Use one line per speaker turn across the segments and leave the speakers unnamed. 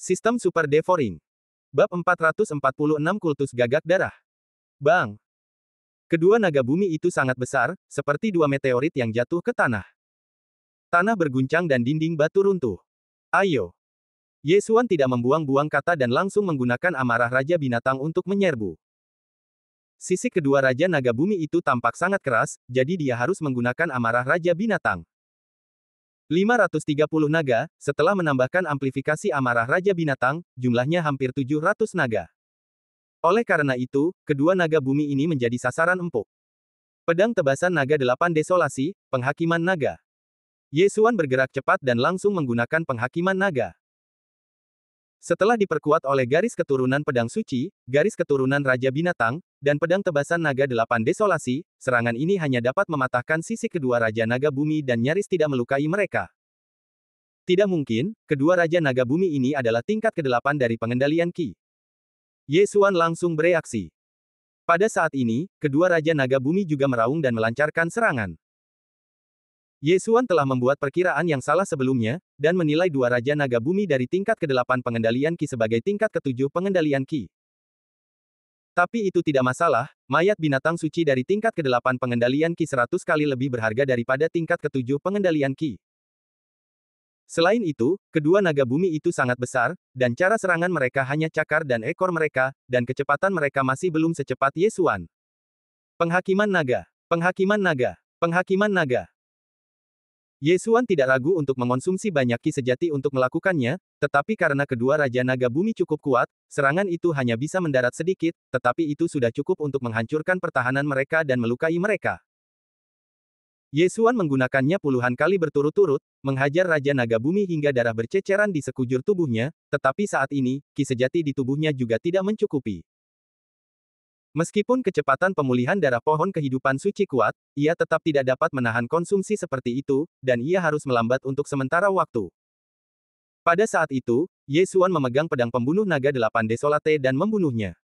Sistem Super Devouring. Bab 446 Kultus Gagak Darah. Bang! Kedua naga bumi itu sangat besar, seperti dua meteorit yang jatuh ke tanah. Tanah berguncang dan dinding batu runtuh. Ayo! Ye Xuan tidak membuang-buang kata dan langsung menggunakan amarah Raja Binatang untuk menyerbu. Sisik kedua Raja Naga Bumi itu tampak sangat keras, jadi dia harus menggunakan amarah Raja Binatang. 530 naga, setelah menambahkan amplifikasi amarah Raja Binatang, jumlahnya hampir 700 naga. Oleh karena itu, kedua naga bumi ini menjadi sasaran empuk. Pedang tebasan naga 8 desolasi, penghakiman naga. Ye Xuan bergerak cepat dan langsung menggunakan penghakiman naga. Setelah diperkuat oleh garis keturunan pedang suci, garis keturunan Raja Binatang, dan pedang tebasan naga 8 desolasi, serangan ini hanya dapat mematahkan sisik kedua Raja Naga Bumi dan nyaris tidak melukai mereka. Tidak mungkin, kedua Raja Naga Bumi ini adalah tingkat ke-8 dari pengendalian Qi. Ye Xuan langsung bereaksi. Pada saat ini, kedua Raja Naga Bumi juga meraung dan melancarkan serangan. Ye Xuan telah membuat perkiraan yang salah sebelumnya, dan menilai dua Raja Naga Bumi dari tingkat ke-8 pengendalian Qi sebagai tingkat ke-7 pengendalian Qi. Tapi itu tidak masalah, mayat binatang suci dari tingkat ke-8 pengendalian Qi 100 kali lebih berharga daripada tingkat ke-7 pengendalian Qi. Selain itu, kedua naga bumi itu sangat besar, dan cara serangan mereka hanya cakar dan ekor mereka, dan kecepatan mereka masih belum secepat Ye Xuan. Penghakiman naga. Penghakiman naga. Penghakiman naga. Ye Xuan tidak ragu untuk mengonsumsi banyak Qi sejati untuk melakukannya, tetapi karena kedua Raja Naga Bumi cukup kuat, serangan itu hanya bisa mendarat sedikit, tetapi itu sudah cukup untuk menghancurkan pertahanan mereka dan melukai mereka. Ye Xuan menggunakannya puluhan kali berturut-turut, menghajar Raja Naga Bumi hingga darah berceceran di sekujur tubuhnya, tetapi saat ini, Qi sejati di tubuhnya juga tidak mencukupi. Meskipun kecepatan pemulihan darah pohon kehidupan suci kuat, ia tetap tidak dapat menahan konsumsi seperti itu, dan ia harus melambat untuk sementara waktu. Pada saat itu, Ye Xuan memegang pedang pembunuh naga 8 desolate dan membunuhnya.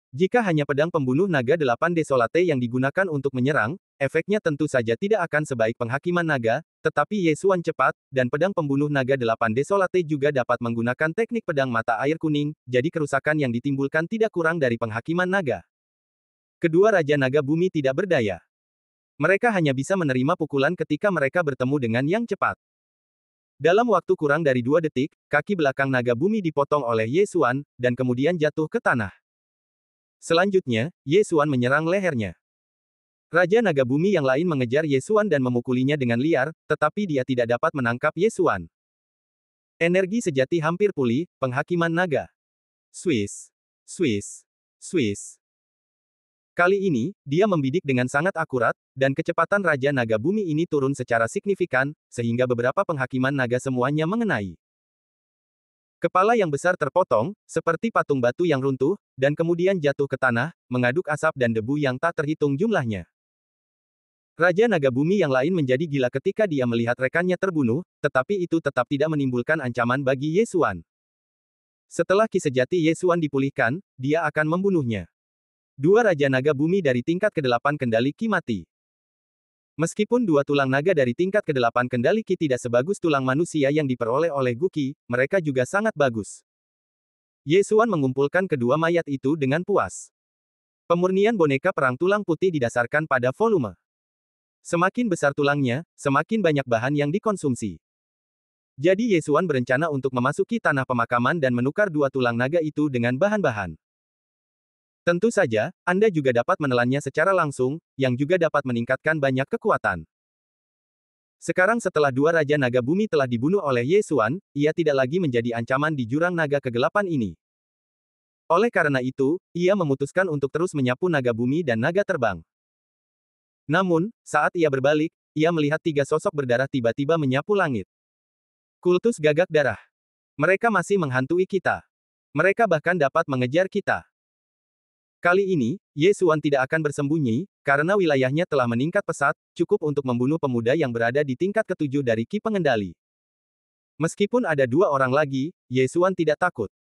Jika hanya pedang pembunuh naga 8 desolate yang digunakan untuk menyerang, efeknya tentu saja tidak akan sebaik penghakiman naga, tetapi Ye Xuan cepat, dan pedang pembunuh naga 8 desolate juga dapat menggunakan teknik pedang mata air kuning, jadi kerusakan yang ditimbulkan tidak kurang dari penghakiman naga. Kedua Raja Naga Bumi tidak berdaya. Mereka hanya bisa menerima pukulan ketika mereka bertemu dengan yang cepat. Dalam waktu kurang dari 2 detik, kaki belakang naga bumi dipotong oleh Ye Xuan, dan kemudian jatuh ke tanah. Selanjutnya, Ye Xuan menyerang lehernya. Raja Naga Bumi yang lain mengejar Ye Xuan dan memukulinya dengan liar, tetapi dia tidak dapat menangkap Ye Xuan. Energi sejati hampir pulih, penghakiman naga. Swiss. Swiss. Swiss. Kali ini, dia membidik dengan sangat akurat, dan kecepatan Raja Naga Bumi ini turun secara signifikan, sehingga beberapa penghakiman naga semuanya mengenai. Kepala yang besar terpotong, seperti patung batu yang runtuh, dan kemudian jatuh ke tanah, mengaduk asap dan debu yang tak terhitung jumlahnya. Raja Naga Bumi yang lain menjadi gila ketika dia melihat rekannya terbunuh, tetapi itu tetap tidak menimbulkan ancaman bagi Ye Xuan. Setelah Qi sejati Ye Xuan dipulihkan, dia akan membunuhnya. Dua Raja Naga Bumi dari tingkat ke-8 kendali Qi mati. Meskipun dua tulang naga dari tingkat ke-8 kendali Qi tidak sebagus tulang manusia yang diperoleh oleh Gu Qi, mereka juga sangat bagus. Ye Xuan mengumpulkan kedua mayat itu dengan puas. Pemurnian boneka perang tulang putih didasarkan pada volume. Semakin besar tulangnya, semakin banyak bahan yang dikonsumsi. Jadi Ye Xuan berencana untuk memasuki tanah pemakaman dan menukar dua tulang naga itu dengan bahan-bahan. Tentu saja, Anda juga dapat menelannya secara langsung, yang juga dapat meningkatkan banyak kekuatan. Sekarang setelah dua Raja Naga Bumi telah dibunuh oleh Ye Xuan, ia tidak lagi menjadi ancaman di jurang naga kegelapan ini. Oleh karena itu, ia memutuskan untuk terus menyapu naga bumi dan naga terbang. Namun, saat ia berbalik, ia melihat tiga sosok berdarah tiba-tiba menyapu langit. Kultus Gagak Darah. Mereka masih menghantui kita. Mereka bahkan dapat mengejar kita. Kali ini, Ye Xuan tidak akan bersembunyi, karena wilayahnya telah meningkat pesat, cukup untuk membunuh pemuda yang berada di tingkat ke-7 dari Qi pengendali. Meskipun ada dua orang lagi, Ye Xuan tidak takut.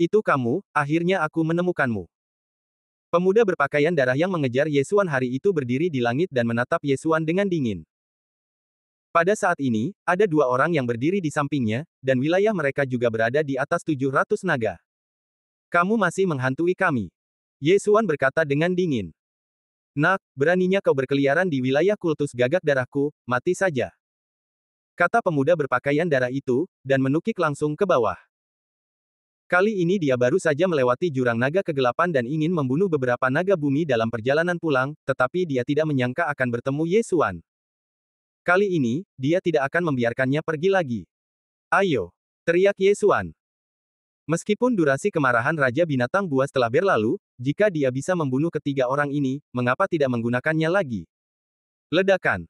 Itu kamu, akhirnya aku menemukanmu. Pemuda berpakaian darah yang mengejar Ye Xuan hari itu berdiri di langit dan menatap Ye Xuan dengan dingin. Pada saat ini, ada dua orang yang berdiri di sampingnya, dan wilayah mereka juga berada di atas 700 naga. Kamu masih menghantui kami. Ye Xuan berkata dengan dingin. Nak, beraninya kau berkeliaran di wilayah kultus gagak darahku, mati saja. Kata pemuda berpakaian darah itu, dan menukik langsung ke bawah. Kali ini dia baru saja melewati jurang naga kegelapan dan ingin membunuh beberapa naga bumi dalam perjalanan pulang, tetapi dia tidak menyangka akan bertemu Ye Xuan. Kali ini, dia tidak akan membiarkannya pergi lagi. Ayo! Teriak Ye Xuan. Meskipun durasi kemarahan Raja Binatang Buas telah berlalu, jika dia bisa membunuh ketiga orang ini, mengapa tidak menggunakannya lagi? Ledakan.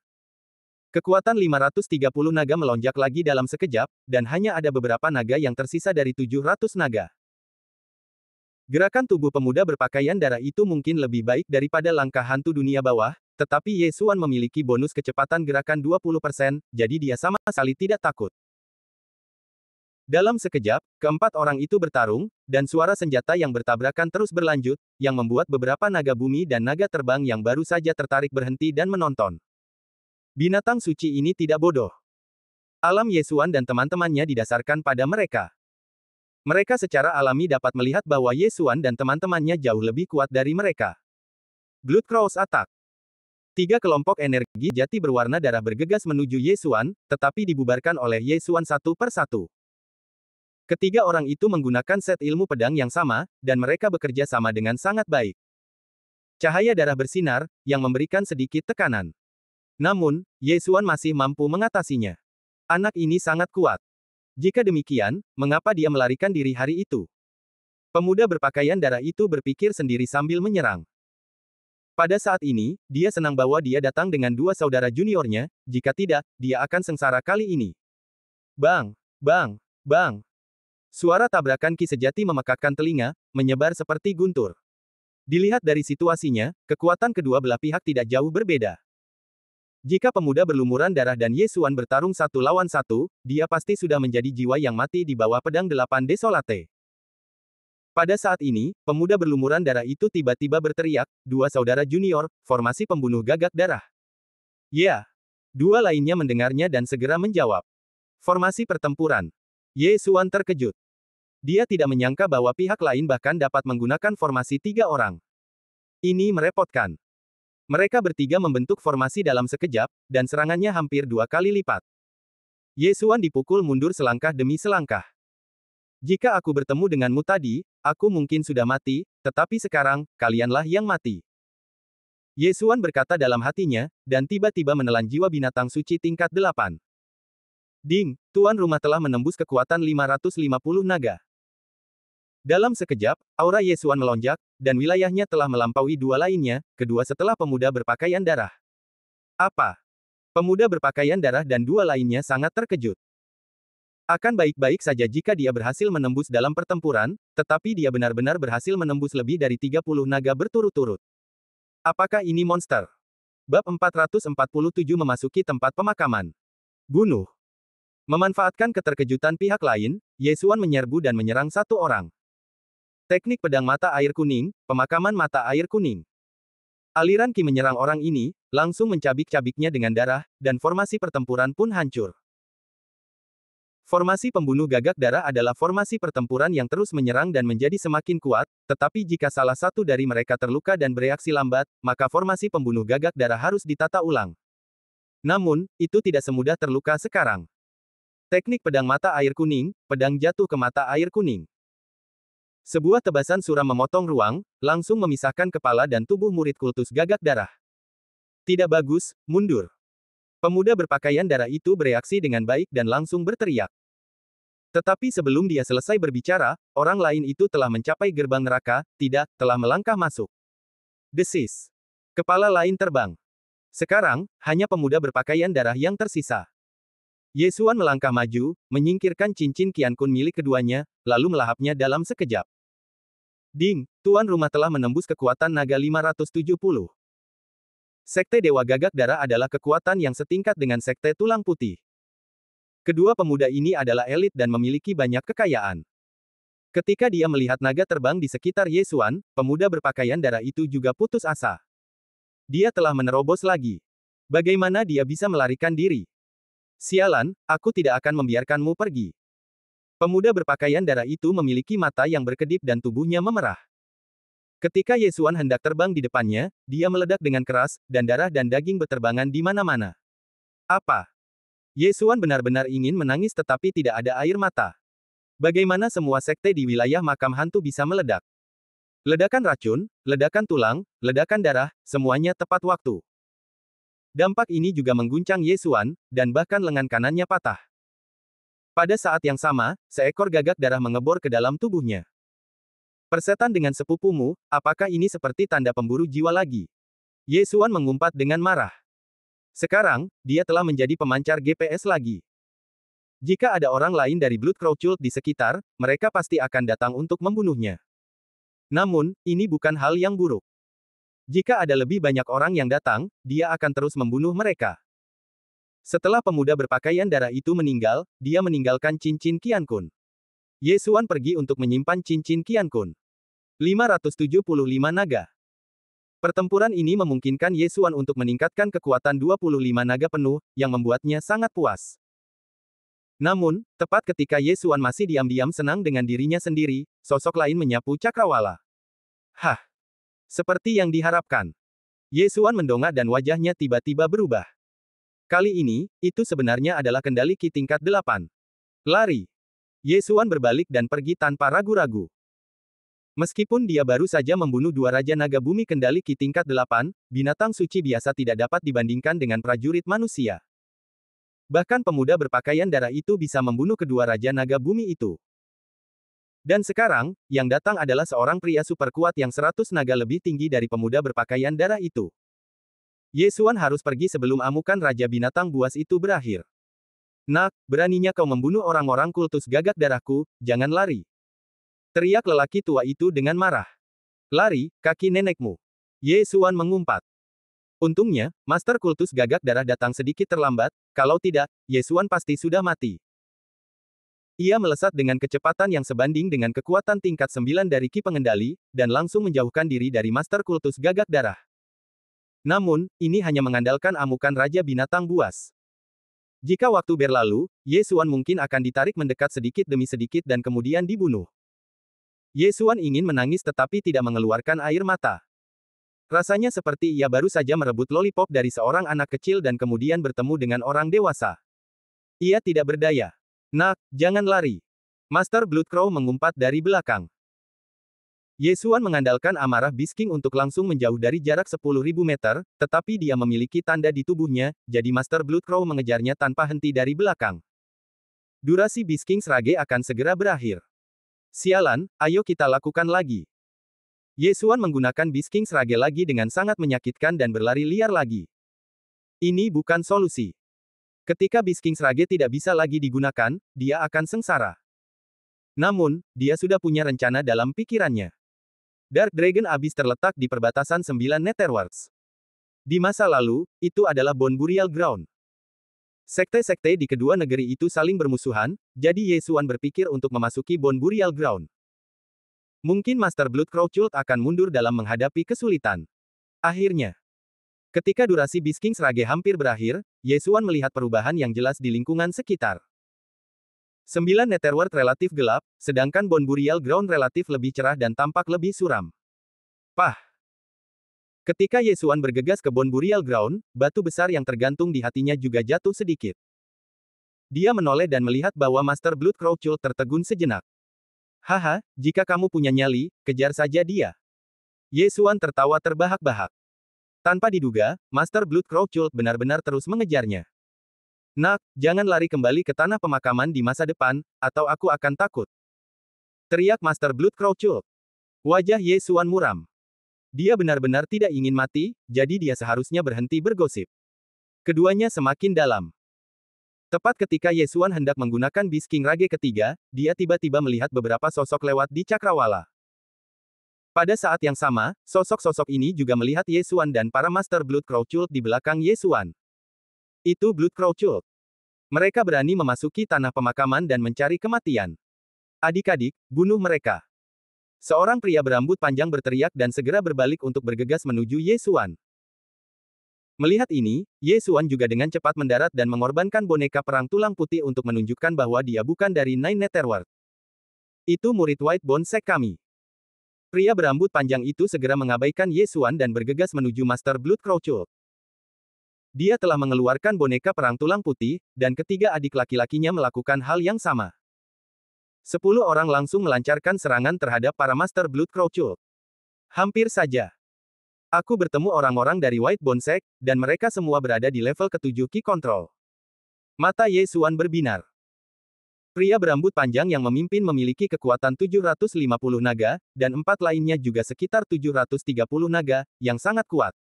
Kekuatan 530 naga melonjak lagi dalam sekejap, dan hanya ada beberapa naga yang tersisa dari 700 naga. Gerakan tubuh pemuda berpakaian darah itu mungkin lebih baik daripada langkah hantu dunia bawah, tetapi Ye Xuan memiliki bonus kecepatan gerakan 20%, jadi dia sama sekali tidak takut. Dalam sekejap, keempat orang itu bertarung, dan suara senjata yang bertabrakan terus berlanjut, yang membuat beberapa naga bumi dan naga terbang yang baru saja tertarik berhenti dan menonton. Binatang suci ini tidak bodoh. Alam Ye Xuan dan teman-temannya didasarkan pada mereka. Mereka secara alami dapat melihat bahwa Ye Xuan dan teman-temannya jauh lebih kuat dari mereka. Blood Cross Attack. Tiga kelompok energi jati berwarna darah bergegas menuju Ye Xuan, tetapi dibubarkan oleh Ye Xuan satu per satu. Ketiga orang itu menggunakan set ilmu pedang yang sama, dan mereka bekerja sama dengan sangat baik. Cahaya darah bersinar, yang memberikan sedikit tekanan. Namun, Ye Xuan masih mampu mengatasinya. Anak ini sangat kuat. Jika demikian, mengapa dia melarikan diri hari itu? Pemuda berpakaian darah itu berpikir sendiri sambil menyerang. Pada saat ini, dia senang bahwa dia datang dengan dua saudara juniornya, jika tidak, dia akan sengsara kali ini. Bang! Bang! Bang! Suara tabrakan ki sejati memekakkan telinga, menyebar seperti guntur. Dilihat dari situasinya, kekuatan kedua belah pihak tidak jauh berbeda. Jika pemuda berlumuran darah dan Ye Xuan bertarung satu lawan satu, dia pasti sudah menjadi jiwa yang mati di bawah pedang 8 Desolate. Pada saat ini, pemuda berlumuran darah itu tiba-tiba berteriak, dua saudara junior, formasi pembunuh gagak darah. Ya! Dua lainnya mendengarnya dan segera menjawab. Formasi pertempuran. Ye Xuan terkejut. Dia tidak menyangka bahwa pihak lain bahkan dapat menggunakan formasi tiga orang. Ini merepotkan. Mereka bertiga membentuk formasi dalam sekejap, dan serangannya hampir dua kali lipat. Ye Xuan dipukul mundur selangkah demi selangkah. Jika aku bertemu denganmu tadi, aku mungkin sudah mati, tetapi sekarang, kalianlah yang mati. Ye Xuan berkata dalam hatinya, dan tiba-tiba menelan jiwa binatang suci tingkat 8. Ding, tuan rumah telah menembus kekuatan 550 naga. Dalam sekejap, aura Ye Xuan melonjak, dan wilayahnya telah melampaui dua lainnya, kedua setelah pemuda berpakaian darah. Apa? Pemuda berpakaian darah dan dua lainnya sangat terkejut. Akan baik-baik saja jika dia berhasil menembus dalam pertempuran, tetapi dia benar-benar berhasil menembus lebih dari 30 naga berturut-turut. Apakah ini monster? Bab 447 memasuki tempat pemakaman. Bunuh. Memanfaatkan keterkejutan pihak lain, Ye Xuan menyerbu dan menyerang satu orang. Teknik pedang mata air kuning, pemakaman mata air kuning. Aliran ki menyerang orang ini, langsung mencabik-cabiknya dengan darah, dan formasi pertempuran pun hancur. Formasi pembunuh gagak darah adalah formasi pertempuran yang terus menyerang dan menjadi semakin kuat, tetapi jika salah satu dari mereka terluka dan bereaksi lambat, maka formasi pembunuh gagak darah harus ditata ulang. Namun, itu tidak semudah terluka sekarang. Teknik pedang mata air kuning, pedang jatuh ke mata air kuning. Sebuah tebasan suram memotong ruang, langsung memisahkan kepala dan tubuh murid kultus gagak darah. Tidak bagus, mundur. Pemuda berpakaian darah itu bereaksi dengan baik dan langsung berteriak. Tetapi sebelum dia selesai berbicara, orang lain itu telah mencapai gerbang neraka, tidak, telah melangkah masuk. Desis. Kepala lain terbang. Sekarang, hanya pemuda berpakaian darah yang tersisa. Ye Xuan melangkah maju, menyingkirkan cincin Qian Kun milik keduanya, lalu melahapnya dalam sekejap. Ding, tuan rumah telah menembus kekuatan naga 570. Sekte Dewa Gagak Darah adalah kekuatan yang setingkat dengan Sekte Tulang Putih. Kedua pemuda ini adalah elit dan memiliki banyak kekayaan. Ketika dia melihat naga terbang di sekitar Ye Xuan, pemuda berpakaian darah itu juga putus asa. Dia telah menerobos lagi. Bagaimana dia bisa melarikan diri? Sialan, aku tidak akan membiarkanmu pergi. Pemuda berpakaian darah itu memiliki mata yang berkedip dan tubuhnya memerah. Ketika Yesuan hendak terbang di depannya, dia meledak dengan keras, dan darah dan daging beterbangan di mana-mana. Apa? Yesuan benar-benar ingin menangis tetapi tidak ada air mata. Bagaimana semua sekte di wilayah makam hantu bisa meledak? Ledakan racun, ledakan tulang, ledakan darah, semuanya tepat waktu. Dampak ini juga mengguncang Yesuan, dan bahkan lengan kanannya patah. Pada saat yang sama, seekor gagak darah mengebor ke dalam tubuhnya. Persetan dengan sepupumu, apakah ini seperti tanda pemburu jiwa lagi? Yesuan mengumpat dengan marah. Sekarang, dia telah menjadi pemancar GPS lagi. Jika ada orang lain dari Blood Crow Cult di sekitar, mereka pasti akan datang untuk membunuhnya. Namun, ini bukan hal yang buruk. Jika ada lebih banyak orang yang datang, dia akan terus membunuh mereka. Setelah pemuda berpakaian darah itu meninggal, dia meninggalkan cincin Qiankun. Yesuan pergi untuk menyimpan cincin Qiankun. 575 naga. Pertempuran ini memungkinkan Yesuan untuk meningkatkan kekuatan 25 naga penuh, yang membuatnya sangat puas. Namun, tepat ketika Yesuan masih diam-diam senang dengan dirinya sendiri, sosok lain menyapu cakrawala. Hah! Seperti yang diharapkan. Yesuan mendongak dan wajahnya tiba-tiba berubah. Kali ini, itu sebenarnya adalah kendali Ki tingkat 8. Lari! Yesuan berbalik dan pergi tanpa ragu-ragu. Meskipun dia baru saja membunuh dua Raja Naga Bumi kendali Ki tingkat 8, binatang suci biasa tidak dapat dibandingkan dengan prajurit manusia. Bahkan pemuda berpakaian darah itu bisa membunuh kedua Raja Naga Bumi itu. Dan sekarang, yang datang adalah seorang pria super kuat yang 100 naga lebih tinggi dari pemuda berpakaian darah itu. Yesuan harus pergi sebelum amukan Raja Binatang Buas itu berakhir. Nak, beraninya kau membunuh orang-orang kultus gagak darahku, jangan lari. Teriak lelaki tua itu dengan marah. Lari, kaki nenekmu. Yesuan mengumpat. Untungnya, Master Kultus Gagak Darah datang sedikit terlambat, kalau tidak, Yesuan pasti sudah mati. Ia melesat dengan kecepatan yang sebanding dengan kekuatan tingkat 9 dari Ki Pengendali, dan langsung menjauhkan diri dari Master Kultus Gagak Darah. Namun, ini hanya mengandalkan amukan Raja Binatang Buas. Jika waktu berlalu, Yesuan mungkin akan ditarik mendekat sedikit demi sedikit dan kemudian dibunuh. Yesuan ingin menangis tetapi tidak mengeluarkan air mata. Rasanya seperti ia baru saja merebut lollipop dari seorang anak kecil dan kemudian bertemu dengan orang dewasa. Ia tidak berdaya. Nak, jangan lari. Master Blood Crow mengumpat dari belakang. Yesuan mengandalkan amarah Bisking untuk langsung menjauh dari jarak 10.000 meter, tetapi dia memiliki tanda di tubuhnya, jadi Master Blood Crow mengejarnya tanpa henti dari belakang. Durasi Bisking Srage akan segera berakhir. Sialan, ayo kita lakukan lagi. Yesuan menggunakan Bisking Srage lagi dengan sangat menyakitkan dan berlari liar lagi. Ini bukan solusi. Ketika Bisking Srage tidak bisa lagi digunakan, dia akan sengsara. Namun, dia sudah punya rencana dalam pikirannya. Dark Dragon Abyss terletak di perbatasan 9 Netherworlds. Di masa lalu, itu adalah Bone Burial Ground. Sekte-sekte di kedua negeri itu saling bermusuhan, jadi Yesuan berpikir untuk memasuki Bone Burial Ground. Mungkin Master Blood Crow Cult akan mundur dalam menghadapi kesulitan. Akhirnya, ketika durasi Bisking Srage hampir berakhir, Yesuan melihat perubahan yang jelas di lingkungan sekitar. 9 Netherworld relatif gelap, sedangkan Bone Burial Ground relatif lebih cerah dan tampak lebih suram. Pah! Ketika Yesuan bergegas ke Bone Burial Ground, batu besar yang tergantung di hatinya juga jatuh sedikit. Dia menoleh dan melihat bahwa Master Blood Crow Cult tertegun sejenak. Haha, jika kamu punya nyali, kejar saja dia. Yesuan tertawa terbahak-bahak. Tanpa diduga, Master Blood Crow Cult benar-benar terus mengejarnya. Nak, jangan lari kembali ke tanah pemakaman di masa depan, atau aku akan takut. Teriak Master Blood Crow Cult. Wajah Yesuan muram. Dia benar-benar tidak ingin mati, jadi dia seharusnya berhenti bergosip. Keduanya semakin dalam. Tepat ketika Yesuan hendak menggunakan Bisking Rage ketiga, dia tiba-tiba melihat beberapa sosok lewat di cakrawala. Pada saat yang sama, sosok-sosok ini juga melihat Yesuan dan para Master Blood Crow Cult di belakang Yesuan. Itu Blood Crow Cult. Mereka berani memasuki tanah pemakaman dan mencari kematian. Adik-adik, bunuh mereka. Seorang pria berambut panjang berteriak dan segera berbalik untuk bergegas menuju Yesuan. Melihat ini, Ye Xuan juga dengan cepat mendarat dan mengorbankan boneka perang tulang putih untuk menunjukkan bahwa dia bukan dari Nine Netherworld. Itu murid White Bone Sect kami. Pria berambut panjang itu segera mengabaikan Ye Xuan dan bergegas menuju Master Blood Crow Cult. Dia telah mengeluarkan boneka perang tulang putih, dan ketiga adik laki-lakinya melakukan hal yang sama. 10 orang langsung melancarkan serangan terhadap para Master Blood Crow Cult. Hampir saja. Aku bertemu orang-orang dari White Bone Sect, dan mereka semua berada di level ke-7 Ki Control. Mata Ye Xuan berbinar. Pria berambut panjang yang memimpin memiliki kekuatan 750 naga, dan 4 lainnya juga sekitar 730 naga, yang sangat kuat.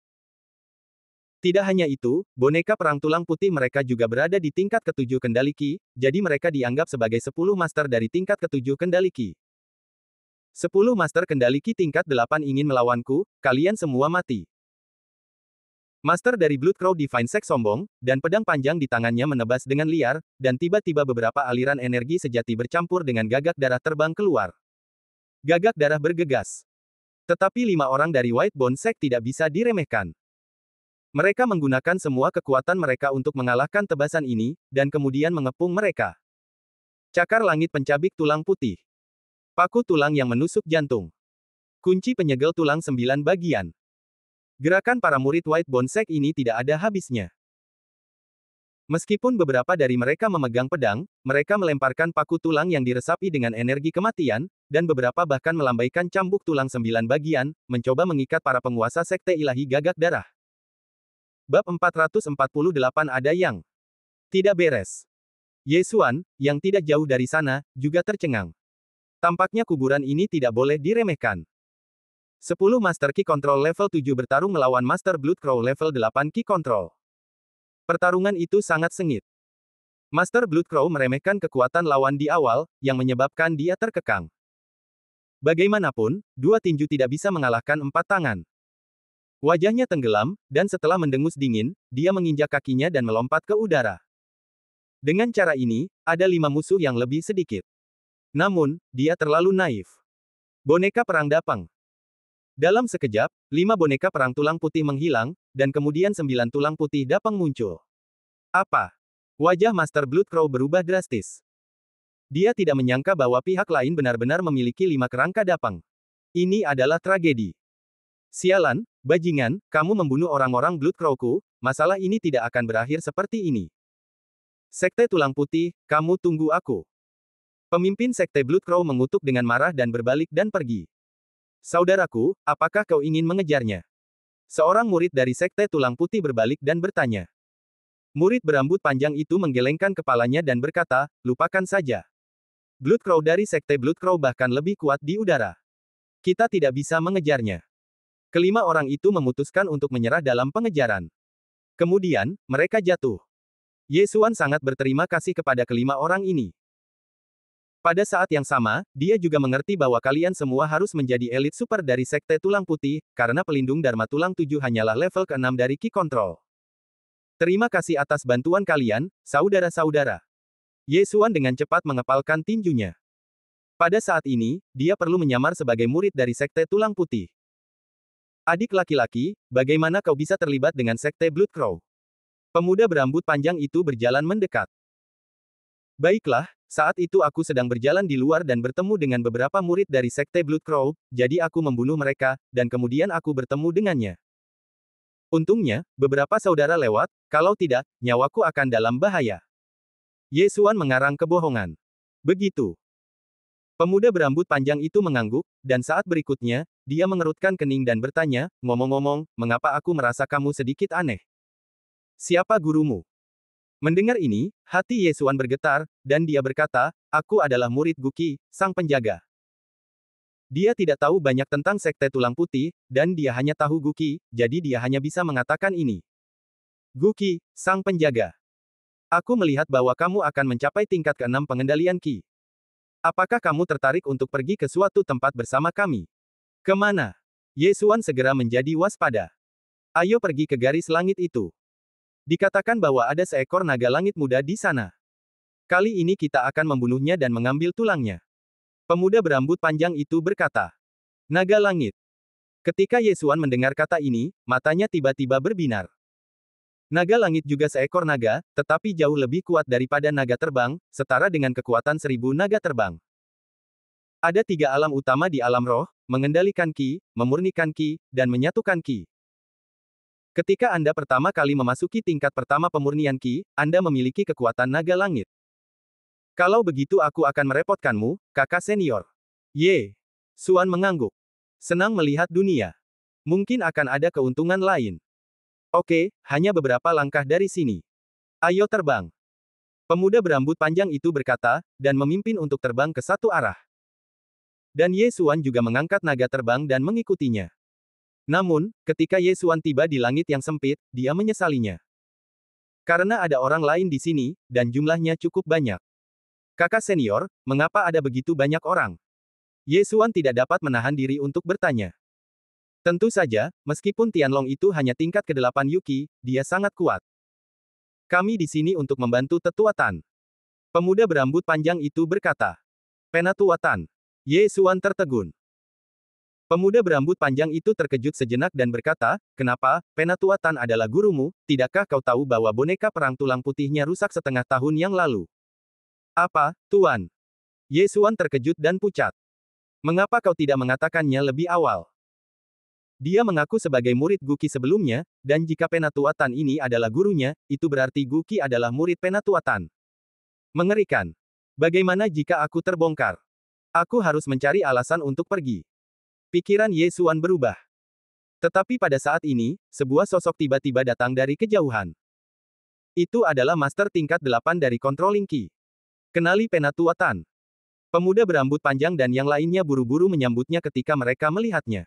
Tidak hanya itu, boneka perang tulang putih mereka juga berada di tingkat ke-7 kendali Ki, jadi mereka dianggap sebagai 10 master dari tingkat ke-7 kendali Ki. 10 master kendali Ki tingkat 8 ingin melawanku, kalian semua mati. Master dari Blood Crow Divine Sect sombong, dan pedang panjang di tangannya menebas dengan liar, dan tiba-tiba beberapa aliran energi sejati bercampur dengan gagak darah terbang keluar. Gagak darah bergegas. Tetapi 5 orang dari White Bone Sect tidak bisa diremehkan. Mereka menggunakan semua kekuatan mereka untuk mengalahkan tebasan ini, dan kemudian mengepung mereka. Cakar langit pencabik tulang putih. Paku tulang yang menusuk jantung. Kunci penyegel tulang 9 bagian. Gerakan para murid White Bone Sect ini tidak ada habisnya. Meskipun beberapa dari mereka memegang pedang, mereka melemparkan paku tulang yang diresapi dengan energi kematian, dan beberapa bahkan melambaikan cambuk tulang 9 bagian, mencoba mengikat para penguasa sekte ilahi gagak darah. Bab 448 ada yang tidak beres. Ye Xuan, yang tidak jauh dari sana, juga tercengang. Tampaknya kuburan ini tidak boleh diremehkan. 10 Master Ki Control level 7 bertarung melawan Master Blood Crow level 8 Ki Control. Pertarungan itu sangat sengit. Master Blood Crow meremehkan kekuatan lawan di awal, yang menyebabkan dia terkekang. Bagaimanapun, 2 tinju tidak bisa mengalahkan 4 tangan. Wajahnya tenggelam, dan setelah mendengus dingin, dia menginjak kakinya dan melompat ke udara. Dengan cara ini, ada 5 musuh yang lebih sedikit. Namun, dia terlalu naif. Boneka perang Dapang. Dalam sekejap, 5 boneka perang tulang putih menghilang, dan kemudian 9 tulang putih Dapang muncul. Apa? Wajah Master Blood Crow berubah drastis. Dia tidak menyangka bahwa pihak lain benar-benar memiliki 5 kerangka Dapang. Ini adalah tragedi. Sialan, bajingan, kamu membunuh orang-orang Blood Crow-ku, masalah ini tidak akan berakhir seperti ini. Sekte Tulang Putih, kamu tunggu aku. Pemimpin Sekte Blood Crow mengutuk dengan marah dan berbalik dan pergi. Saudaraku, apakah kau ingin mengejarnya? Seorang murid dari Sekte Tulang Putih berbalik dan bertanya. Murid berambut panjang itu menggelengkan kepalanya dan berkata, lupakan saja. Blood Crow dari Sekte Blood Crow bahkan lebih kuat di udara. Kita tidak bisa mengejarnya. Kelima orang itu memutuskan untuk menyerah dalam pengejaran. Kemudian, mereka jatuh. Ye Xuan sangat berterima kasih kepada kelima orang ini. Pada saat yang sama, dia juga mengerti bahwa kalian semua harus menjadi elit super dari Sekte Tulang Putih, karena pelindung Dharma Tulang 7 hanyalah level ke-6 dari Ki Control. Terima kasih atas bantuan kalian, saudara-saudara. Ye Xuan dengan cepat mengepalkan tinjunya. Pada saat ini, dia perlu menyamar sebagai murid dari Sekte Tulang Putih. Adik laki-laki, bagaimana kau bisa terlibat dengan Sekte Blood Crow? Pemuda berambut panjang itu berjalan mendekat. Baiklah, saat itu aku sedang berjalan di luar dan bertemu dengan beberapa murid dari Sekte Blood Crow, jadi aku membunuh mereka, dan kemudian aku bertemu dengannya. Untungnya, beberapa saudara lewat, kalau tidak, nyawaku akan dalam bahaya. Ye Xuan mengarang kebohongan. Begitu. Pemuda berambut panjang itu mengangguk, dan saat berikutnya, dia mengerutkan kening dan bertanya, ngomong-ngomong, mengapa aku merasa kamu sedikit aneh? Siapa gurumu? Mendengar ini, hati Ye Xuan bergetar, dan dia berkata, aku adalah murid Guqi, sang penjaga. Dia tidak tahu banyak tentang Sekte Tulang Putih, dan dia hanya tahu Guqi, jadi dia hanya bisa mengatakan ini. Guqi, sang penjaga. Aku melihat bahwa kamu akan mencapai tingkat ke-6 pengendalian Qi. Apakah kamu tertarik untuk pergi ke suatu tempat bersama kami? Kemana? Ye Xuan segera menjadi waspada. Ayo pergi ke garis langit itu. Dikatakan bahwa ada seekor naga langit muda di sana. Kali ini kita akan membunuhnya dan mengambil tulangnya. Pemuda berambut panjang itu berkata. Naga langit. Ketika Ye Xuan mendengar kata ini, matanya tiba-tiba berbinar. Naga langit juga seekor naga, tetapi jauh lebih kuat daripada naga terbang, setara dengan kekuatan 1000 naga terbang. Ada 3 alam utama di alam roh, mengendalikan ki, memurnikan ki, dan menyatukan ki. Ketika Anda pertama kali memasuki tingkat pertama pemurnian ki, Anda memiliki kekuatan naga langit. Kalau begitu aku akan merepotkanmu, kakak senior. Ye. Xuan mengangguk. Senang melihat dunia. Mungkin akan ada keuntungan lain. Oke, hanya beberapa langkah dari sini. Ayo terbang. Pemuda berambut panjang itu berkata, dan memimpin untuk terbang ke satu arah. Dan Ye Xuan juga mengangkat naga terbang dan mengikutinya. Namun, ketika Ye Xuan tiba di langit yang sempit, dia menyesalinya. Karena ada orang lain di sini, dan jumlahnya cukup banyak. Kakak senior, mengapa ada begitu banyak orang? Ye Xuan tidak dapat menahan diri untuk bertanya. Tentu saja, meskipun Tianlong itu hanya tingkat ke-8 Yuki, dia sangat kuat. Kami di sini untuk membantu Tetua Tan. Pemuda berambut panjang itu berkata. Penatua Tan. Ye Xuan tertegun. Pemuda berambut panjang itu terkejut sejenak dan berkata, kenapa, Penatua Tan adalah gurumu, tidakkah kau tahu bahwa boneka perang tulang putihnya rusak setengah tahun yang lalu? Apa, Tuan? Ye Xuan terkejut dan pucat. Mengapa kau tidak mengatakannya lebih awal? Dia mengaku sebagai murid Guqi sebelumnya, dan jika Penatua Tan ini adalah gurunya, itu berarti Guqi adalah murid Penatua Tan. Mengerikan. Bagaimana jika aku terbongkar? Aku harus mencari alasan untuk pergi. Pikiran Ye Xuan berubah. Tetapi pada saat ini, sebuah sosok tiba-tiba datang dari kejauhan. Itu adalah Master tingkat 8 dari Controlling Ki. Kenali Penatua Tan. Pemuda berambut panjang dan yang lainnya buru-buru menyambutnya ketika mereka melihatnya.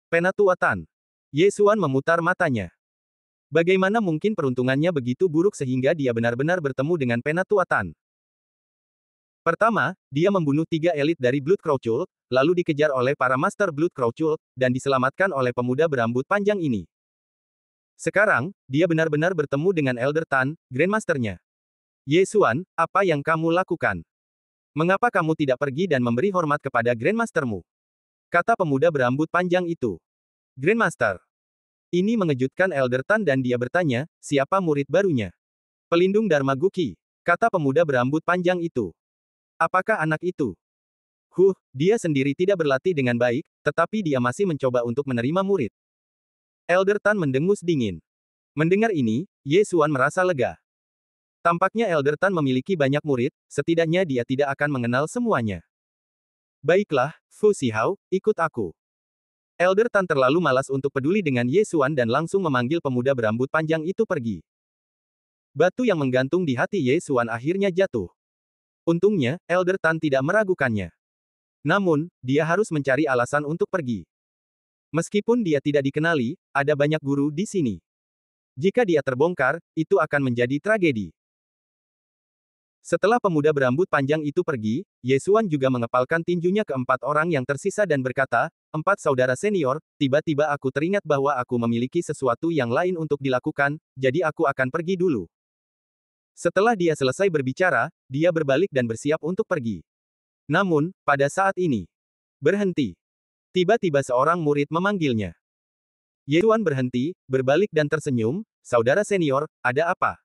Penatua Tan. Ye Xuan memutar matanya. Bagaimana mungkin peruntungannya begitu buruk sehingga dia benar-benar bertemu dengan Penatua Tan? Pertama, dia membunuh 3 elit dari Blood Crow Cult, lalu dikejar oleh para Master Blood Crow Cult, dan diselamatkan oleh pemuda berambut panjang ini. Sekarang, dia benar-benar bertemu dengan Elder Tan, Grandmaster-nya. Ye Xuan, apa yang kamu lakukan? Mengapa kamu tidak pergi dan memberi hormat kepada Grandmaster-mu? Kata pemuda berambut panjang itu. Grandmaster. Ini mengejutkan Elder Tan dan dia bertanya, siapa murid barunya? Pelindung Dharma Guqi. Kata pemuda berambut panjang itu. Apakah anak itu? Dia sendiri tidak berlatih dengan baik, tetapi dia masih mencoba untuk menerima murid. Elder Tan mendengus dingin. Mendengar ini, Ye Xuan merasa lega. Tampaknya Elder Tan memiliki banyak murid, setidaknya dia tidak akan mengenal semuanya. Baiklah, Fu Xihao, ikut aku. Elder Tan terlalu malas untuk peduli dengan Ye Xuan dan langsung memanggil pemuda berambut panjang itu pergi. Batu yang menggantung di hati Ye Xuan akhirnya jatuh. Untungnya, Elder Tan tidak meragukannya. Namun, dia harus mencari alasan untuk pergi. Meskipun dia tidak dikenali, ada banyak guru di sini. Jika dia terbongkar, itu akan menjadi tragedi. Setelah pemuda berambut panjang itu pergi, Ye Xuan juga mengepalkan tinjunya ke 4 orang yang tersisa dan berkata, 4 saudara senior, tiba-tiba aku teringat bahwa aku memiliki sesuatu yang lain untuk dilakukan, jadi aku akan pergi dulu. Setelah dia selesai berbicara, dia berbalik dan bersiap untuk pergi. Namun, pada saat ini, berhenti. Tiba-tiba seorang murid memanggilnya. Ye Xuan berhenti, berbalik dan tersenyum, saudara senior, ada apa?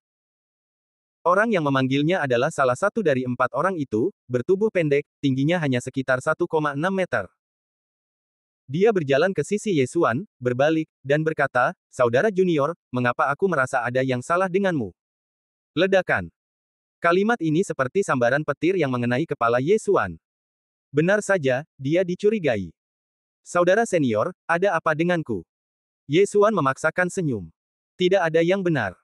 Orang yang memanggilnya adalah salah satu dari 4 orang itu, bertubuh pendek, tingginya hanya sekitar 1,6 meter. Dia berjalan ke sisi Ye Xuan, berbalik, dan berkata, saudara junior, mengapa aku merasa ada yang salah denganmu? Ledakan. Kalimat ini seperti sambaran petir yang mengenai kepala Ye Xuan. Benar saja, dia dicurigai. Saudara senior, ada apa denganku? Ye Xuan memaksakan senyum. Tidak ada yang benar.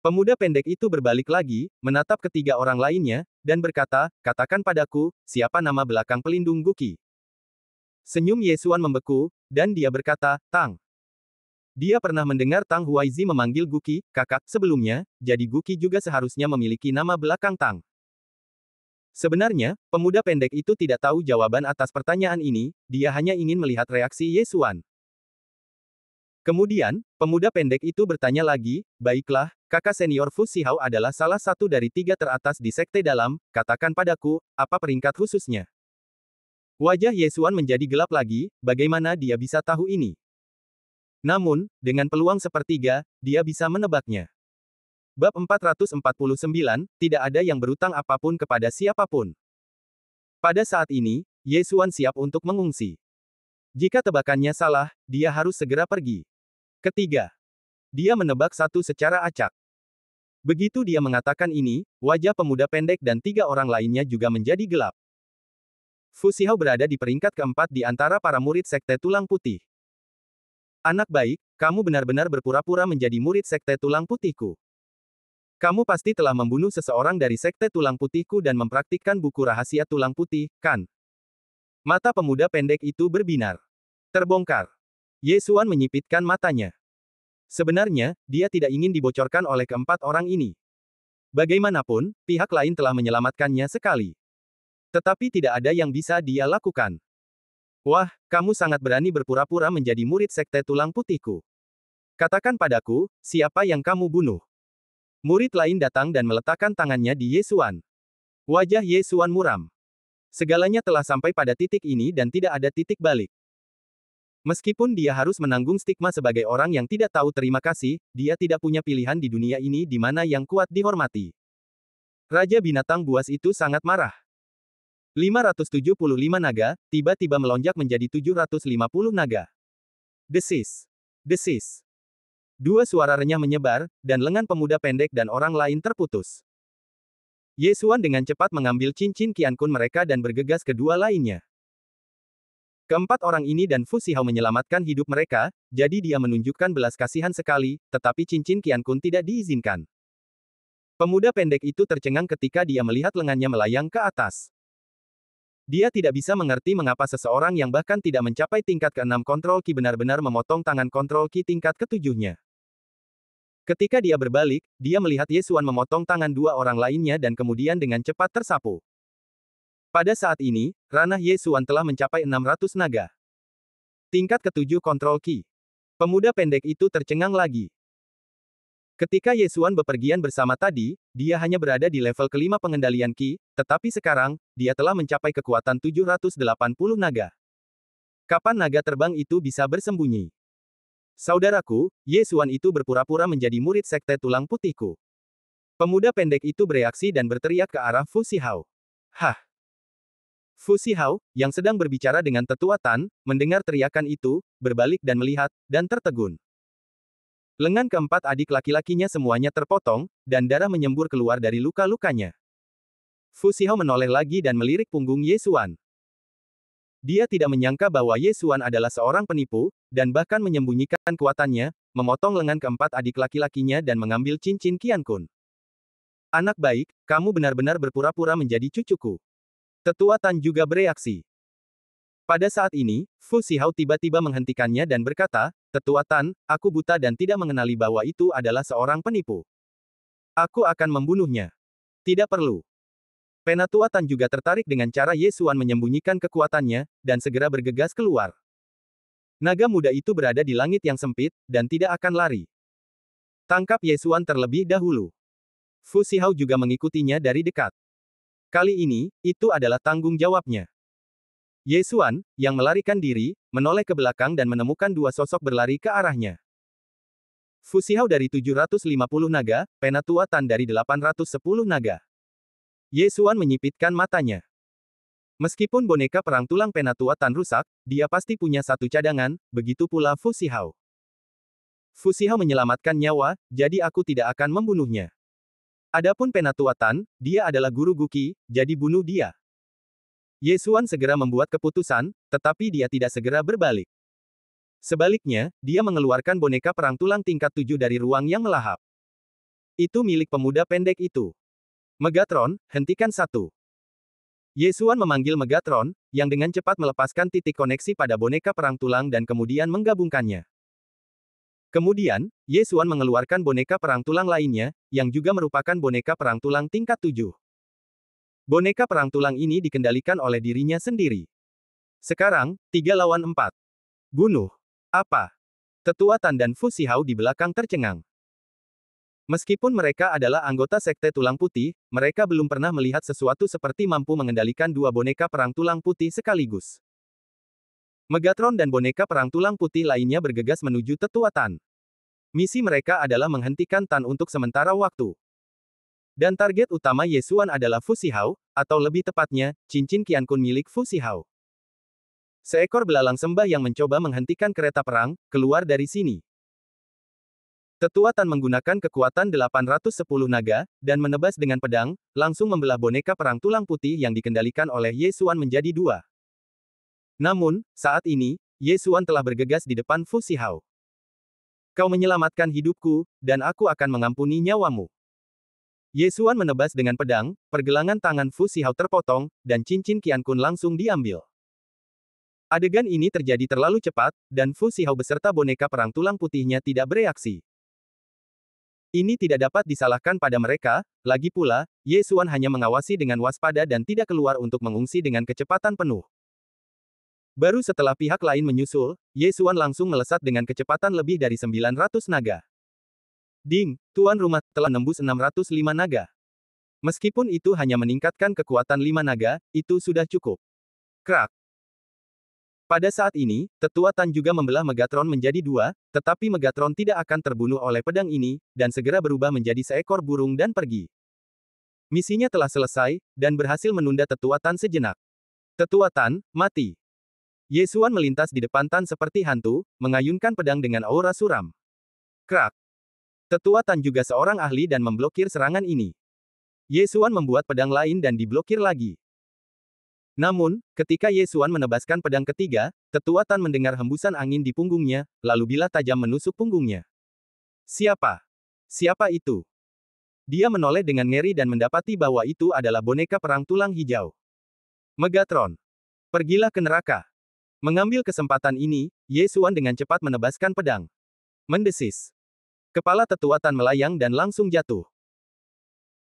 Pemuda pendek itu berbalik lagi, menatap ketiga orang lainnya, dan berkata, katakan padaku, siapa nama belakang pelindung Guqi? Senyum Ye Xuan membeku, dan dia berkata, Tang. Dia pernah mendengar Tang Huaizi memanggil Guqi, kakak, sebelumnya, jadi Guqi juga seharusnya memiliki nama belakang Tang. Sebenarnya, pemuda pendek itu tidak tahu jawaban atas pertanyaan ini, dia hanya ingin melihat reaksi Ye Xuan. Kemudian, pemuda pendek itu bertanya lagi, baiklah, kakak senior Fu Xihao adalah salah satu dari 3 teratas di sekte dalam, katakan padaku, apa peringkat khususnya? Wajah Ye Xuan menjadi gelap lagi, bagaimana dia bisa tahu ini? Namun, dengan peluang sepertiga, dia bisa menebaknya. Bab 449, tidak ada yang berutang apapun kepada siapapun. Pada saat ini, Ye Xuan siap untuk mengungsi. Jika tebakannya salah, dia harus segera pergi. Ketiga, dia menebak satu secara acak. Begitu dia mengatakan ini, wajah pemuda pendek dan 3 orang lainnya juga menjadi gelap. Fu Xihao berada di peringkat keempat di antara para murid Sekte Tulang Putih. Anak baik, kamu benar-benar berpura-pura menjadi murid Sekte Tulang Putihku. Kamu pasti telah membunuh seseorang dari Sekte Tulang Putihku dan mempraktikkan buku rahasia Tulang Putih, kan? Mata pemuda pendek itu berbinar. Terbongkar. Ye Xuan menyipitkan matanya. Sebenarnya, dia tidak ingin dibocorkan oleh keempat orang ini. Bagaimanapun, pihak lain telah menyelamatkannya sekali. Tetapi tidak ada yang bisa dia lakukan. Wah, kamu sangat berani berpura-pura menjadi murid Sekte Tulang Putihku. Katakan padaku, siapa yang kamu bunuh? Murid lain datang dan meletakkan tangannya di Ye Xuan. Wajah Ye Xuan muram. Segalanya telah sampai pada titik ini dan tidak ada titik balik. Meskipun dia harus menanggung stigma sebagai orang yang tidak tahu terima kasih, dia tidak punya pilihan di dunia ini di mana yang kuat dihormati. Raja binatang buas itu sangat marah. 575 naga, tiba-tiba melonjak menjadi 750 naga. Desis. Desis. Dua suara renyah menyebar, dan lengan pemuda pendek dan orang lain terputus. Ye Xuan dengan cepat mengambil cincin Qiankun mereka dan bergegas ke dua lainnya. Keempat orang ini dan Fu Xihao menyelamatkan hidup mereka, jadi dia menunjukkan belas kasihan sekali, tetapi cincin Qiankun tidak diizinkan. Pemuda pendek itu tercengang ketika dia melihat lengannya melayang ke atas. Dia tidak bisa mengerti mengapa seseorang yang bahkan tidak mencapai tingkat ke-6 kontrol Qi benar-benar memotong tangan kontrol Qi tingkat ke-7-nya. Ketika dia berbalik, dia melihat Ye Xuan memotong tangan dua orang lainnya dan kemudian dengan cepat tersapu. Pada saat ini, ranah Ye Xuan telah mencapai 600 naga. Tingkat ke-7 kontrol Qi. Pemuda pendek itu tercengang lagi. Ketika Ye Xuan bepergian bersama tadi, dia hanya berada di level kelima pengendalian Qi, tetapi sekarang, dia telah mencapai kekuatan 780 naga. Kapan naga terbang itu bisa bersembunyi? Saudaraku, Ye Xuan itu berpura-pura menjadi murid Sekte Tulang Putihku. Pemuda pendek itu bereaksi dan berteriak ke arah Fu Xihao. Hah! Fu Xihao, yang sedang berbicara dengan tetua Tan, mendengar teriakan itu, berbalik dan melihat, dan tertegun. Lengan keempat adik laki-lakinya semuanya terpotong, dan darah menyembur keluar dari luka-lukanya. Fu Xihao menoleh lagi dan melirik punggung Ye Xuan. Dia tidak menyangka bahwa Ye Xuan adalah seorang penipu, dan bahkan menyembunyikan kuatannya, memotong lengan keempat adik laki-lakinya dan mengambil cincin Qiankun. Anak baik, kamu benar-benar berpura-pura menjadi cucuku. Tetua Tan juga bereaksi. Pada saat ini, Fu Xihao tiba-tiba menghentikannya dan berkata, Tetua Tan, aku buta dan tidak mengenali bahwa itu adalah seorang penipu. Aku akan membunuhnya. Tidak perlu. Penatua Tan juga tertarik dengan cara Ye Xuan menyembunyikan kekuatannya, dan segera bergegas keluar. Naga muda itu berada di langit yang sempit, dan tidak akan lari. Tangkap Ye Xuan terlebih dahulu. Fu Xihao juga mengikutinya dari dekat. Kali ini, itu adalah tanggung jawabnya. Ye Xuan, yang melarikan diri, menoleh ke belakang dan menemukan dua sosok berlari ke arahnya. Fu Xihao dari 750 naga, Penatua Tan dari 810 naga. Ye Xuan menyipitkan matanya. Meskipun boneka perang tulang Penatua Tan rusak, dia pasti punya satu cadangan, begitu pula Fu Xihao. Fu Xihao menyelamatkan nyawa, jadi aku tidak akan membunuhnya. Adapun Penatua Tan, dia adalah guru Guqi, jadi bunuh dia. Ye Xuan segera membuat keputusan, tetapi dia tidak segera berbalik. Sebaliknya, dia mengeluarkan boneka perang tulang tingkat 7 dari ruang yang melahap. Itu milik pemuda pendek itu. Megatron, hentikan satu. Ye Xuan memanggil Megatron, yang dengan cepat melepaskan titik koneksi pada boneka perang tulang dan kemudian menggabungkannya. Kemudian, Ye Xuan mengeluarkan boneka perang tulang lainnya, yang juga merupakan boneka perang tulang tingkat 7. Boneka perang tulang ini dikendalikan oleh dirinya sendiri. Sekarang, 3 lawan 4. Bunuh. Apa? Tetua Tan dan Fu Xihao di belakang tercengang. Meskipun mereka adalah anggota Sekte Tulang Putih, mereka belum pernah melihat sesuatu seperti mampu mengendalikan dua boneka perang tulang putih sekaligus. Megatron dan boneka perang tulang putih lainnya bergegas menuju tetua Tan. Misi mereka adalah menghentikan Tan untuk sementara waktu. Dan target utama Yesuan adalah Fu Zihao, atau lebih tepatnya, cincin Qiankun milik Fu Zihao. Seekor belalang sembah yang mencoba menghentikan kereta perang, keluar dari sini. Tetua Tan menggunakan kekuatan 810 naga, dan menebas dengan pedang, langsung membelah boneka perang tulang putih yang dikendalikan oleh Yesuan menjadi dua. Namun, saat ini, Yesuan telah bergegas di depan Fu Zihao. Kau menyelamatkan hidupku, dan aku akan mengampuni nyawamu. Yesuan menebas dengan pedang, pergelangan tangan Fu Zihao terpotong, dan cincin Qiankun langsung diambil. Adegan ini terjadi terlalu cepat, dan Fu Zihao beserta boneka perang tulang putihnya tidak bereaksi. Ini tidak dapat disalahkan pada mereka, lagi pula, Yesuan hanya mengawasi dengan waspada dan tidak keluar untuk mengungsi dengan kecepatan penuh. Baru setelah pihak lain menyusul, Yesuan langsung melesat dengan kecepatan lebih dari 900 naga. Ding, tuan rumah telah menembus 605 naga. Meskipun itu hanya meningkatkan kekuatan 5 naga, itu sudah cukup. Krak. Pada saat ini, tetua Tan juga membelah Megatron menjadi dua, tetapi Megatron tidak akan terbunuh oleh pedang ini, dan segera berubah menjadi seekor burung dan pergi. Misinya telah selesai, dan berhasil menunda tetua Tan sejenak. Tetua Tan, mati. Yesuan melintas di depan Tan seperti hantu, mengayunkan pedang dengan aura suram. Krak. Tetua Tan juga seorang ahli dan memblokir serangan ini. Yesuan membuat pedang lain dan diblokir lagi. Namun, ketika Yesuan menebaskan pedang ketiga, tetua Tan mendengar hembusan angin di punggungnya, lalu bilah tajam menusuk punggungnya. Siapa? Siapa itu? Dia menoleh dengan ngeri dan mendapati bahwa itu adalah boneka perang tulang hijau. Megatron. Pergilah ke neraka. Mengambil kesempatan ini, Yesuan dengan cepat menebaskan pedang. Mendesis. Kepala tetua Tan melayang dan langsung jatuh.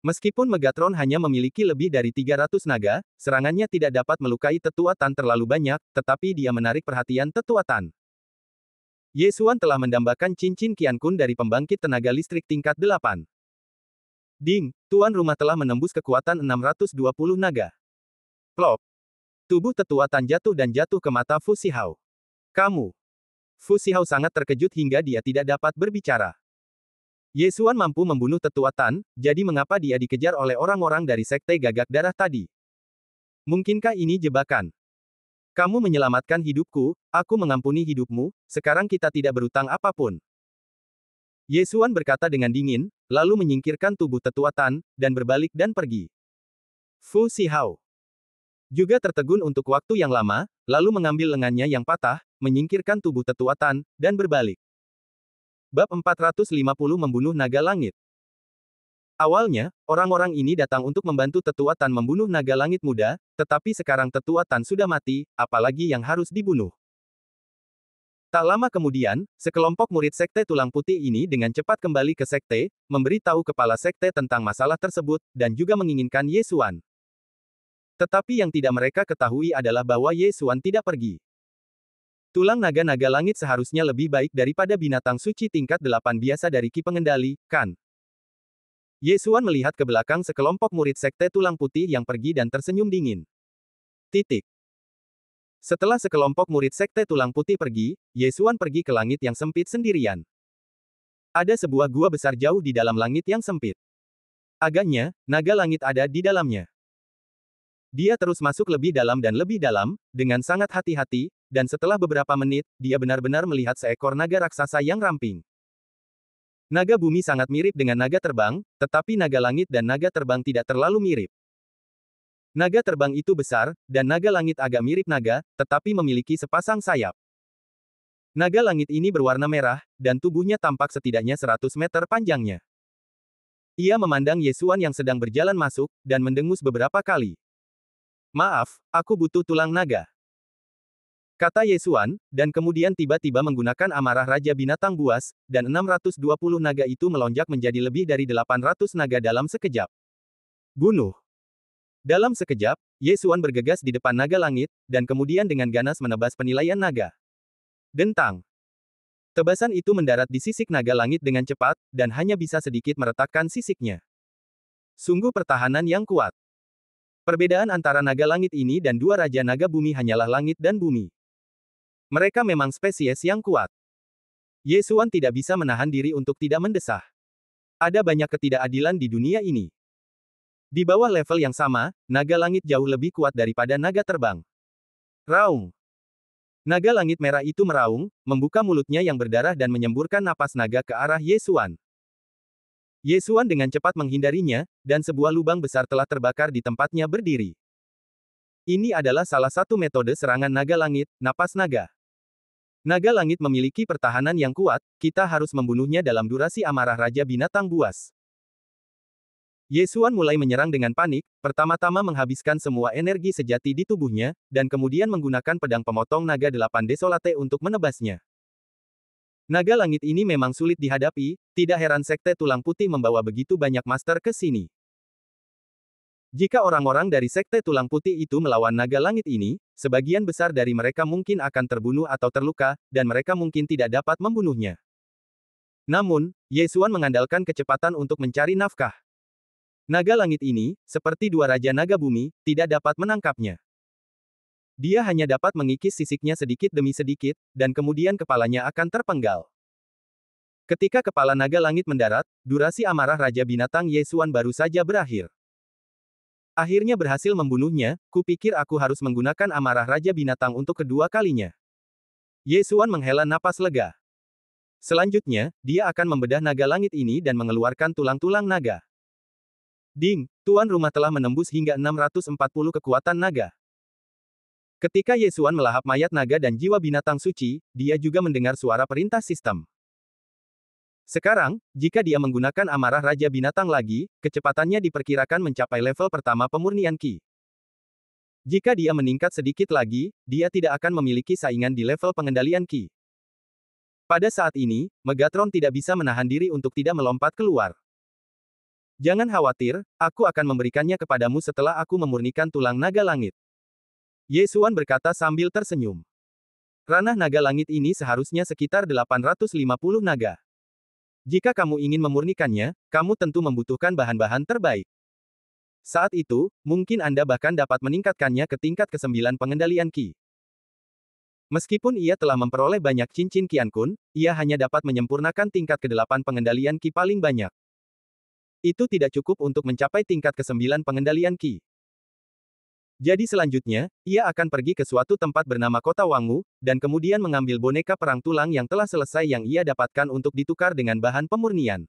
Meskipun Megatron hanya memiliki lebih dari 300 naga, serangannya tidak dapat melukai tetua Tan terlalu banyak, tetapi dia menarik perhatian tetua Tan. Yesuan telah mendambakan cincin Qiankun dari pembangkit tenaga listrik tingkat 8. Ding, tuan rumah telah menembus kekuatan 620 naga. Plop. Tubuh tetua Tan jatuh dan jatuh ke mata Fu Zihao. Kamu. Fu Zihao sangat terkejut hingga dia tidak dapat berbicara. Yesuan mampu membunuh tetua Tan, jadi mengapa dia dikejar oleh orang-orang dari Sekte Gagak Darah tadi? Mungkinkah ini jebakan? Kamu menyelamatkan hidupku, aku mengampuni hidupmu, sekarang kita tidak berutang apapun. Yesuan berkata dengan dingin, lalu menyingkirkan tubuh tetua Tan, dan berbalik dan pergi. Fu Zihao juga tertegun untuk waktu yang lama, lalu mengambil lengannya yang patah, menyingkirkan tubuh tetua Tan, dan berbalik. Bab 450 Membunuh Naga Langit. Awalnya, orang-orang ini datang untuk membantu tetua Tan membunuh naga langit muda, tetapi sekarang tetua Tan sudah mati, apalagi yang harus dibunuh. Tak lama kemudian, sekelompok murid Sekte Tulang Putih ini dengan cepat kembali ke Sekte, memberi tahu kepala Sekte tentang masalah tersebut, dan juga menginginkan Yesuan. Tetapi yang tidak mereka ketahui adalah bahwa Yesuan tidak pergi. Tulang naga-naga langit seharusnya lebih baik daripada binatang suci tingkat 8 biasa dari Ki Pengendali, kan? Yesuan melihat ke belakang sekelompok murid Sekte Tulang Putih yang pergi dan tersenyum dingin. Titik. Setelah sekelompok murid Sekte Tulang Putih pergi, Yesuan pergi ke langit yang sempit sendirian. Ada sebuah gua besar jauh di dalam langit yang sempit. Agaknya, naga langit ada di dalamnya. Dia terus masuk lebih dalam dan lebih dalam, dengan sangat hati-hati, dan setelah beberapa menit, dia benar-benar melihat seekor naga raksasa yang ramping. Naga bumi sangat mirip dengan naga terbang, tetapi naga langit dan naga terbang tidak terlalu mirip. Naga terbang itu besar, dan naga langit agak mirip naga, tetapi memiliki sepasang sayap. Naga langit ini berwarna merah, dan tubuhnya tampak setidaknya 100 meter panjangnya. Ia memandang Yesuan yang sedang berjalan masuk, dan mendengus beberapa kali. Maaf, aku butuh tulang naga. Kata Yesuan, dan kemudian tiba-tiba menggunakan amarah Raja Binatang Buas, dan 620 naga itu melonjak menjadi lebih dari 800 naga dalam sekejap. Bunuh. Dalam sekejap, Yesuan bergegas di depan naga langit, dan kemudian dengan ganas menebas penilaian naga. Dentang. Tebasan itu mendarat di sisik naga langit dengan cepat, dan hanya bisa sedikit meretakkan sisiknya. Sungguh pertahanan yang kuat. Perbedaan antara naga langit ini dan dua raja naga bumi hanyalah langit dan bumi. Mereka memang spesies yang kuat. Ye Xuan tidak bisa menahan diri untuk tidak mendesah. Ada banyak ketidakadilan di dunia ini. Di bawah level yang sama, naga langit jauh lebih kuat daripada naga terbang. Raung. Naga langit merah itu meraung, membuka mulutnya yang berdarah dan menyemburkan napas naga ke arah Ye Xuan. Ye Xuan dengan cepat menghindarinya, dan sebuah lubang besar telah terbakar di tempatnya berdiri. Ini adalah salah satu metode serangan naga langit, napas naga. Naga langit memiliki pertahanan yang kuat, kita harus membunuhnya dalam durasi amarah Raja Binatang Buas. Ye Xuan mulai menyerang dengan panik, pertama-tama menghabiskan semua energi sejati di tubuhnya, dan kemudian menggunakan pedang pemotong naga 8 Desolate untuk menebasnya. Naga langit ini memang sulit dihadapi, tidak heran Sekte Tulang Putih membawa begitu banyak master ke sini. Jika orang-orang dari Sekte Tulang Putih itu melawan naga langit ini, sebagian besar dari mereka mungkin akan terbunuh atau terluka, dan mereka mungkin tidak dapat membunuhnya. Namun, Ye Xuan mengandalkan kecepatan untuk mencari nafkah. Naga langit ini, seperti dua Raja Naga Bumi, tidak dapat menangkapnya. Dia hanya dapat mengikis sisiknya sedikit demi sedikit, dan kemudian kepalanya akan terpenggal. Ketika kepala naga langit mendarat, durasi amarah Raja Binatang Ye Xuan baru saja berakhir. Akhirnya berhasil membunuhnya, kupikir aku harus menggunakan amarah Raja Binatang untuk kedua kalinya. Ye Xuan menghela napas lega. Selanjutnya, dia akan membedah naga langit ini dan mengeluarkan tulang-tulang naga. Ding, tuan rumah telah menembus hingga 640 kekuatan naga. Ketika Ye Xuan melahap mayat naga dan jiwa binatang suci, dia juga mendengar suara perintah sistem. Sekarang, jika dia menggunakan amarah Raja Binatang lagi, kecepatannya diperkirakan mencapai level pertama pemurnian Qi. Jika dia meningkat sedikit lagi, dia tidak akan memiliki saingan di level pengendalian Qi. Pada saat ini, Megatron tidak bisa menahan diri untuk tidak melompat keluar. Jangan khawatir, aku akan memberikannya kepadamu setelah aku memurnikan tulang naga langit. Ye Xuan berkata sambil tersenyum. Ranah naga langit ini seharusnya sekitar 850 naga. Jika kamu ingin memurnikannya, kamu tentu membutuhkan bahan-bahan terbaik. Saat itu, mungkin Anda bahkan dapat meningkatkannya ke tingkat ke-9 pengendalian Qi. Meskipun ia telah memperoleh banyak cincin Qian Kun, ia hanya dapat menyempurnakan tingkat ke-8 pengendalian Qi paling banyak. Itu tidak cukup untuk mencapai tingkat ke-9 pengendalian Qi. Jadi selanjutnya, ia akan pergi ke suatu tempat bernama Kota Wangu, dan kemudian mengambil boneka perang tulang yang telah selesai yang ia dapatkan untuk ditukar dengan bahan pemurnian.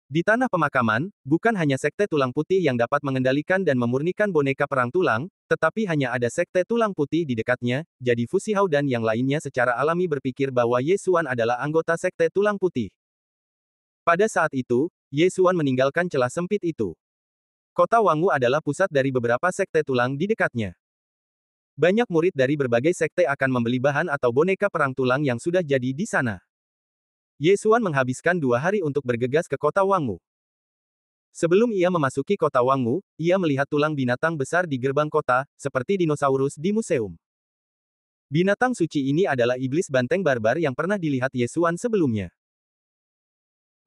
Di tanah pemakaman, bukan hanya Sekte Tulang Putih yang dapat mengendalikan dan memurnikan boneka perang tulang, tetapi hanya ada Sekte Tulang Putih di dekatnya, jadi Fu Xihao dan yang lainnya secara alami berpikir bahwa Ye Xuan adalah anggota Sekte Tulang Putih. Pada saat itu, Ye Xuan meninggalkan celah sempit itu. Kota Wangu adalah pusat dari beberapa sekte tulang di dekatnya. Banyak murid dari berbagai sekte akan membeli bahan atau boneka perang tulang yang sudah jadi di sana. Ye Xuan menghabiskan 2 hari untuk bergegas ke Kota Wangu. Sebelum ia memasuki Kota Wangu, ia melihat tulang binatang besar di gerbang kota, seperti dinosaurus di museum. Binatang suci ini adalah iblis banteng barbar yang pernah dilihat Ye Xuan sebelumnya.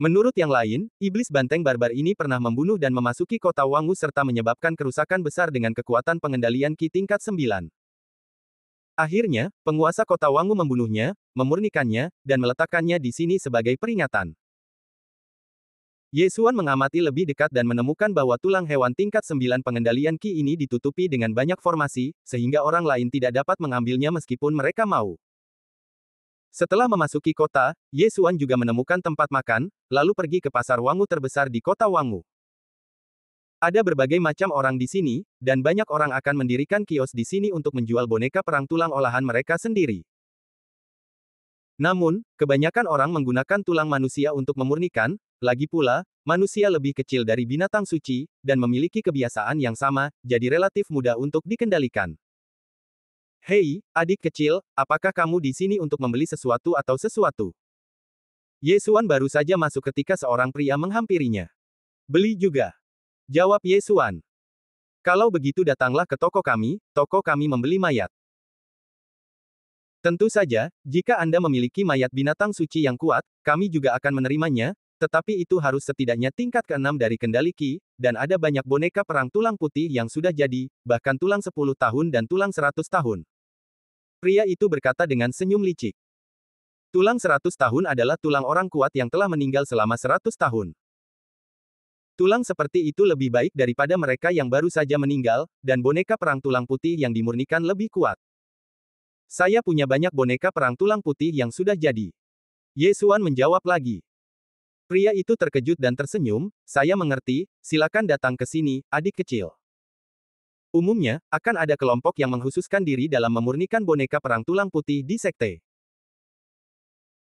Menurut yang lain, iblis banteng barbar ini pernah membunuh dan memasuki Kota Wangu serta menyebabkan kerusakan besar dengan kekuatan pengendalian Qi tingkat 9. Akhirnya, penguasa Kota Wangu membunuhnya, memurnikannya, dan meletakkannya di sini sebagai peringatan. Ye Xuan mengamati lebih dekat dan menemukan bahwa tulang hewan tingkat 9 pengendalian Qi ini ditutupi dengan banyak formasi, sehingga orang lain tidak dapat mengambilnya meskipun mereka mau. Setelah memasuki kota, Ye Xuan juga menemukan tempat makan, lalu pergi ke pasar Wangu terbesar di Kota Wangu. Ada berbagai macam orang di sini, dan banyak orang akan mendirikan kios di sini untuk menjual boneka perang tulang olahan mereka sendiri. Namun, kebanyakan orang menggunakan tulang manusia untuk memurnikan, lagi pula, manusia lebih kecil dari binatang suci, dan memiliki kebiasaan yang sama, jadi relatif mudah untuk dikendalikan. Hei, adik kecil, apakah kamu di sini untuk membeli sesuatu atau sesuatu? Ye Xuan baru saja masuk ketika seorang pria menghampirinya. Beli juga. Jawab Ye Xuan. Kalau begitu datanglah ke toko kami membeli mayat. Tentu saja, jika Anda memiliki mayat binatang suci yang kuat, kami juga akan menerimanya, tetapi itu harus setidaknya tingkat ke-6 dari kendali Qi, dan ada banyak boneka perang tulang putih yang sudah jadi, bahkan tulang 10 tahun dan tulang 100 tahun. Pria itu berkata dengan senyum licik. Tulang 100 tahun adalah tulang orang kuat yang telah meninggal selama 100 tahun. Tulang seperti itu lebih baik daripada mereka yang baru saja meninggal, dan boneka perang tulang putih yang dimurnikan lebih kuat. Saya punya banyak boneka perang tulang putih yang sudah jadi. Ye Xuan menjawab lagi. Pria itu terkejut dan tersenyum, saya mengerti, silakan datang ke sini, adik kecil. Umumnya, akan ada kelompok yang mengkhususkan diri dalam memurnikan boneka perang tulang putih di sekte.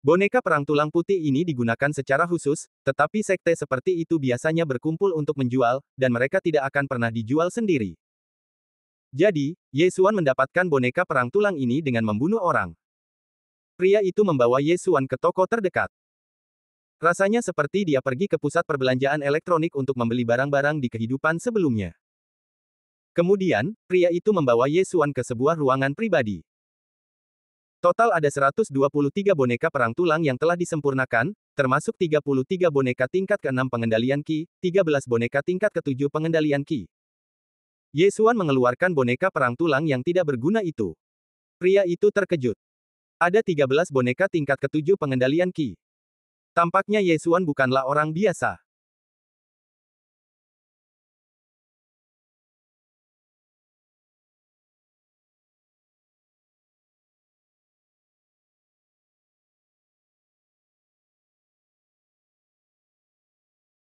Boneka perang tulang putih ini digunakan secara khusus, tetapi sekte seperti itu biasanya berkumpul untuk menjual, dan mereka tidak akan pernah dijual sendiri. Jadi, Ye Xuan mendapatkan boneka perang tulang ini dengan membunuh orang. Pria itu membawa Ye Xuan ke toko terdekat. Rasanya seperti dia pergi ke pusat perbelanjaan elektronik untuk membeli barang-barang di kehidupan sebelumnya. Kemudian, pria itu membawa Ye Xuan ke sebuah ruangan pribadi. Total ada 123 boneka perang tulang yang telah disempurnakan, termasuk 33 boneka tingkat ke-6 pengendalian Qi, 13 boneka tingkat ke-7 pengendalian Qi. Ye Xuan mengeluarkan boneka perang tulang yang tidak berguna itu. Pria itu terkejut. Ada 13 boneka tingkat ke-7 pengendalian Qi. Tampaknya Ye Xuan bukanlah orang biasa.